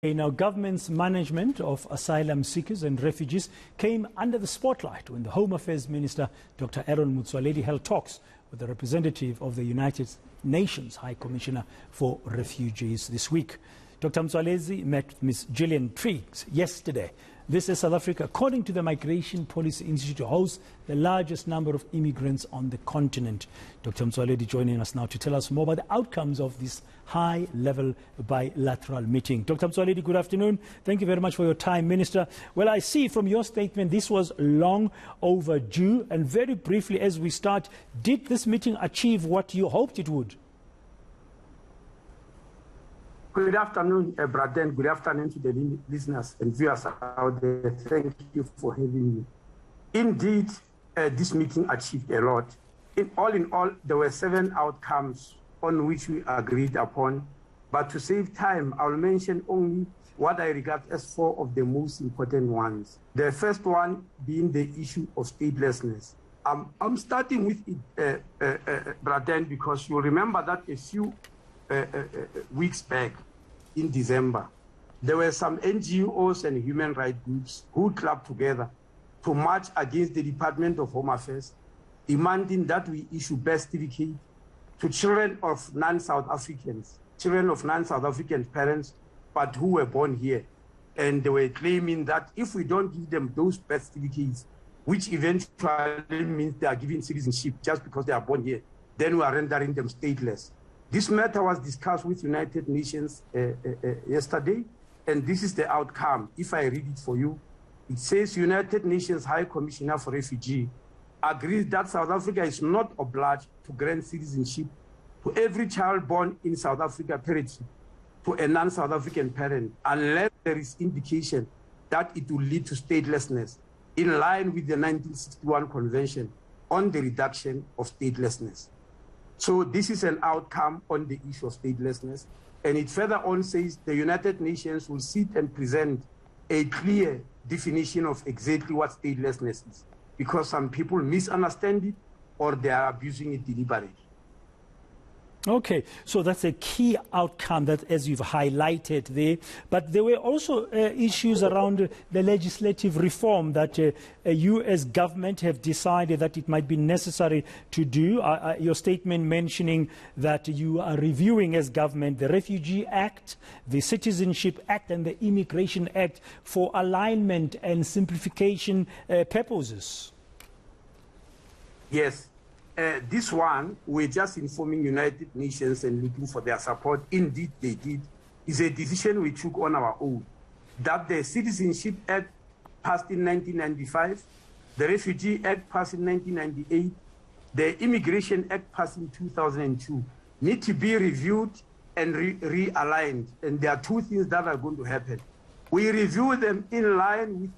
Now, government's management of asylum seekers and refugees came under the spotlight when the Home Affairs Minister, Dr. Aaron Motsoaledi, held talks with the representative of the United Nations High Commissioner for Refugees this week. Dr. Motsoaledi met with Ms. Gillian Triggs yesterday. This is South Africa, according to the Migration Policy Institute, hosts the largest number of immigrants on the continent. Dr. Motsoaledi joining us now to tell us more about the outcomes of this high-level bilateral meeting. Dr. Motsoaledi, good afternoon. Thank you very much for your time, Minister. Well, I see from your statement this was long overdue. And very briefly, as we start, did this meeting achieve what you hoped it would? Good afternoon, Braden. Good afternoon to the listeners and viewers out there. Thank you for having me. Indeed, this meeting achieved a lot. In all, there were 7 outcomes on which we agreed upon. But to save time, I'll mention only what I regard as 4 of the most important ones. The first one being the issue of statelessness. I'm starting with it, Braden, because you'll remember that a few weeks back in December, there were some NGOs and human rights groups who clubbed together to march against the Department of Home Affairs, demanding that we issue birth certificate to children of non-South Africans, children of non-South African parents, but who were born here. And they were claiming that if we don't give them those birth certificates, which eventually means they are given citizenship just because they are born here, then we are rendering them stateless. This matter was discussed with United Nations yesterday, and this is the outcome. If I read it for you, it says United Nations High Commissioner for Refugees agrees that South Africa is not obliged to grant citizenship to every child born in South Africa territory to a non-South African parent unless there is indication that it will lead to statelessness in line with the 1961 Convention on the Reduction of Statelessness. So this is an outcome on the issue of statelessness. And it further on says the United Nations will sit and present a clear definition of exactly what statelessness is, because some people misunderstand it or they are abusing it deliberately. Okay, so that's a key outcome that, as you've highlighted there. But there were also issues around the legislative reform that a U.S. government have decided that it might be necessary to do. Your statement mentioning that you are reviewing as government the Refugee Act, the Citizenship Act and the Immigration Act for alignment and simplification purposes. Yes. This one, we're just informing United Nations and looking for their support. Indeed, they did. It's a decision we took on our own. That the Citizenship Act passed in 1995, the Refugee Act passed in 1998, the Immigration Act passed in 2002, need to be reviewed and realigned. And there are 2 things that are going to happen. We review them in line with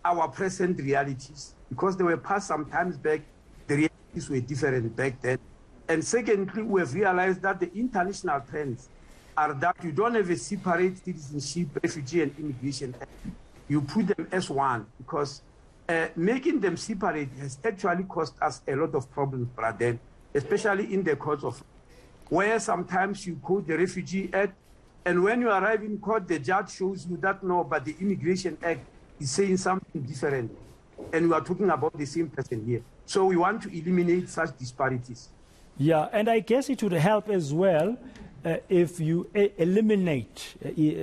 our present realities, because they were passed some times back. The realities were different back then. And secondly, we have realized that the international trends are that you don't have a separate citizenship, refugee and immigration act. You put them as one, because making them separate has actually caused us a lot of problems, brother, especially in the courts of where sometimes you quote the Refugee Act, and when you arrive in court, the judge shows you that no, but the Immigration Act is saying something different. And we are talking about the same person here. So we want to eliminate such disparities. Yeah, and I guess it would help as well if you eliminate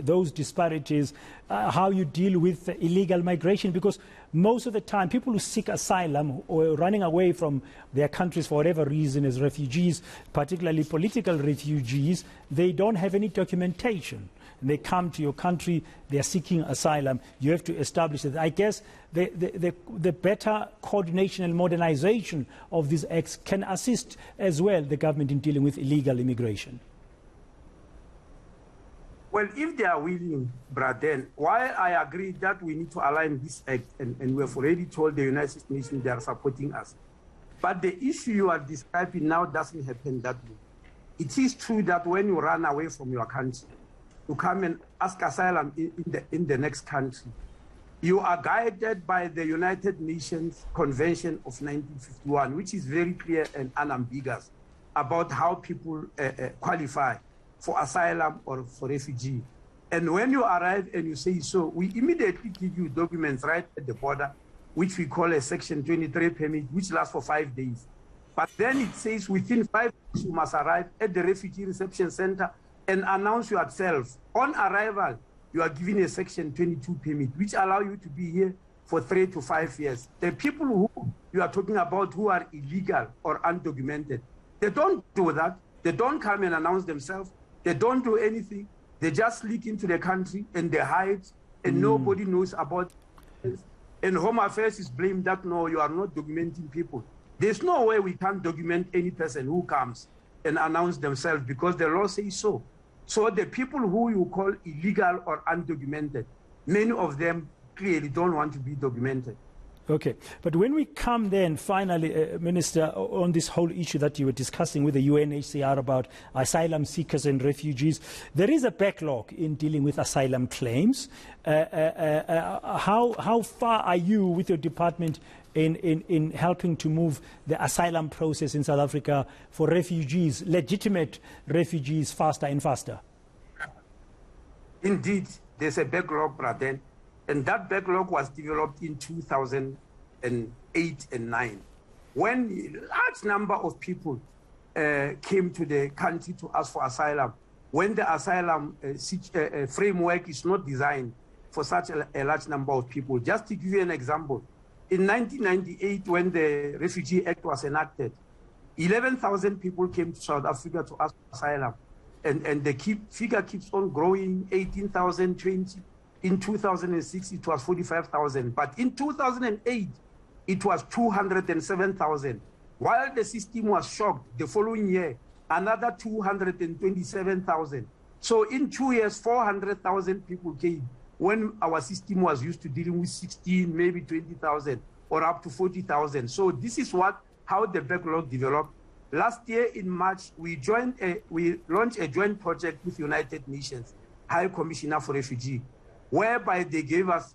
those disparities, how you deal with illegal migration, because most of the time people who seek asylum or running away from their countries for whatever reason as refugees, particularly political refugees, they don't have any documentation. They come to your country, they are seeking asylum. You have to establish it. I guess the better coordination and modernization of these acts can assist as well the government in dealing with illegal immigration. Well, if they are willing, Braden, while I agree that we need to align this act, and we have already told the United Nations they are supporting us, but the issue you are describing now doesn't happen that way. It is true that when you run away from your country, to come and ask asylum in the next country, you are guided by the United Nations Convention of 1951, which is very clear and unambiguous about how people qualify for asylum or for refugee. And when you arrive and you say so, we immediately give you documents right at the border, which we call a Section 23 permit, which lasts for 5 days. But then it says within 5 days you must arrive at the refugee reception center and announce yourself. On arrival, you are given a Section 22 permit, which allow you to be here for 3 to 5 years. The people who you are talking about who are illegal or undocumented, they don't do that. They don't come and announce themselves. They don't do anything. They just leak into the country and they hide, and nobody knows about it. And Home Affairs is blamed that, no, you are not documenting people. There's no way we can't document any person who comes and announce themselves because the law says so. So the people who you call illegal or undocumented, many of them clearly don't want to be documented. Okay, but when we come then finally, Minister, on this whole issue that you were discussing with the UNHCR about asylum seekers and refugees, there is a backlog in dealing with asylum claims. How far are you with your department in helping to move the asylum process in South Africa for refugees, legitimate refugees, faster and faster? Indeed, there's a backlog, Braden. And that backlog was developed in 2008 and 9, when a large number of people came to the country to ask for asylum, when the asylum framework is not designed for such a large number of people. Just to give you an example, in 1998, when the Refugee Act was enacted, 11,000 people came to South Africa to ask for asylum. And the figure keeps on growing, 18,000, 20. In 2006, it was 45,000. But in 2008, it was 207,000. While the system was shocked, the following year, another 227,000. So in 2 years, 400,000 people came, when our system was used to dealing with 16, maybe 20,000, or up to 40,000. So this is how the backlog developed. Last year in March, we launched a joint project with United Nations High Commissioner for Refugees, whereby they gave us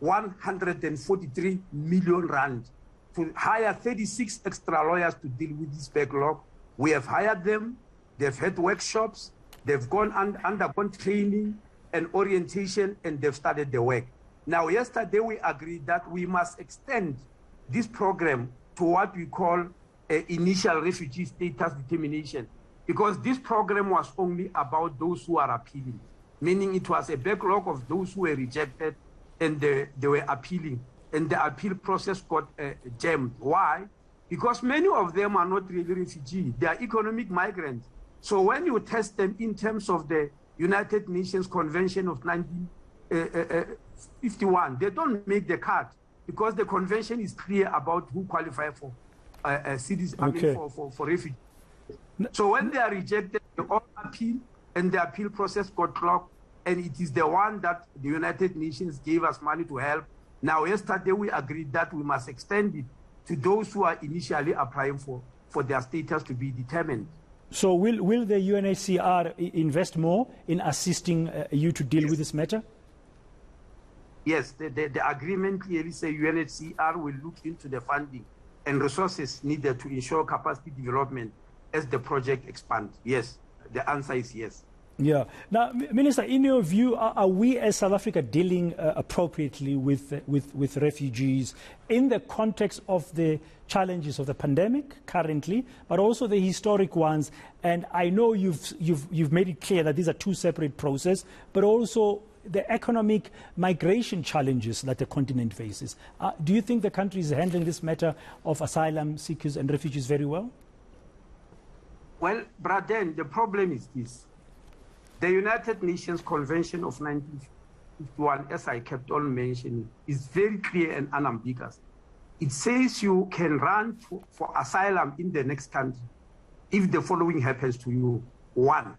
143 million rand to hire 36 extra lawyers to deal with this backlog. We have hired them, they've had workshops, they've undergone training and orientation, and they've started the work. Now, yesterday we agreed that we must extend this program to what we call initial refugee status determination, because this program was only about those who are appealing, meaning it was a backlog of those who were rejected and they were appealing, and the appeal process got jammed. Why? Because many of them are not really refugees, they are economic migrants. So when you test them in terms of the United Nations Convention of 1951, they don't make the cut, because the convention is clear about who qualify for citizens, okay. for refugees. So when they are rejected, they all appeal, and the appeal process got clogged, and it is the one that the United Nations gave us money to help. Now, yesterday we agreed that we must extend it to those who are initially applying for their status to be determined. So will the UNHCR invest more in assisting you to deal with this matter? Yes, the agreement clearly says UNHCR will look into the funding and resources needed to ensure capacity development as the project expands. Yes, the answer is yes. Yeah. Now, Minister, in your view, are we as South Africa dealing appropriately with refugees in the context of the challenges of the pandemic currently, but also the historic ones? And I know you've made it clear that these are two separate processes, but also the economic migration challenges that the continent faces. Do you think the country is handling this matter of asylum seekers and refugees very well? Well, Braden, the problem is this. The United Nations Convention of 1951, as I kept on mentioning, is very clear and unambiguous. It says you can run for asylum in the next country if the following happens to you. One,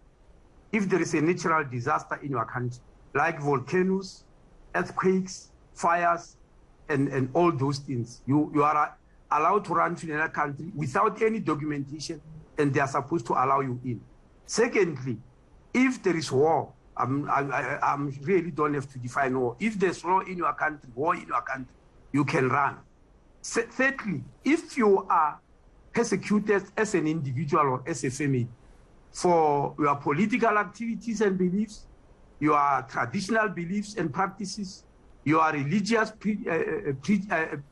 if there is a natural disaster in your country, like volcanoes, earthquakes, fires, and all those things, you are allowed to run to another country without any documentation, and they are supposed to allow you in. Secondly, if there is war, I really don't have to define war. If there's war in your country, you can run. Thirdly, if you are persecuted as an individual or as a family for your political activities and beliefs, your traditional beliefs and practices, your religious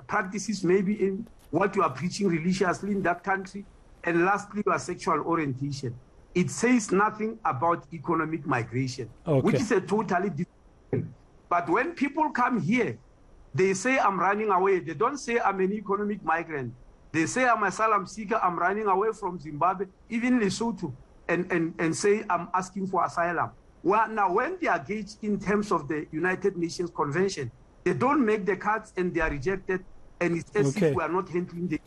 practices, maybe in what you are preaching religiously in that country, and lastly, your sexual orientation. It says nothing about economic migration, which is a totally different thing. But when people come here, they say, I'm running away. They don't say I'm an economic migrant. They say I'm an asylum seeker, I'm running away from Zimbabwe, even Lesotho, and say I'm asking for asylum. Well, now, when they are gauged in terms of the United Nations Convention, they don't make the cuts and they are rejected, and it's as if we are not handling the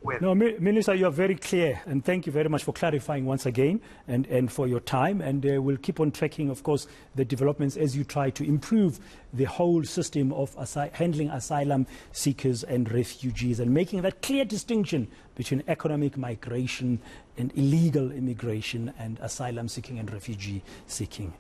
well. No, Minister, you are very clear, and thank you very much for clarifying once again and for your time. And we'll keep on tracking, of course, the developments as you try to improve the whole system of handling asylum seekers and refugees and making that clear distinction between economic migration and illegal immigration and asylum seeking and refugee seeking.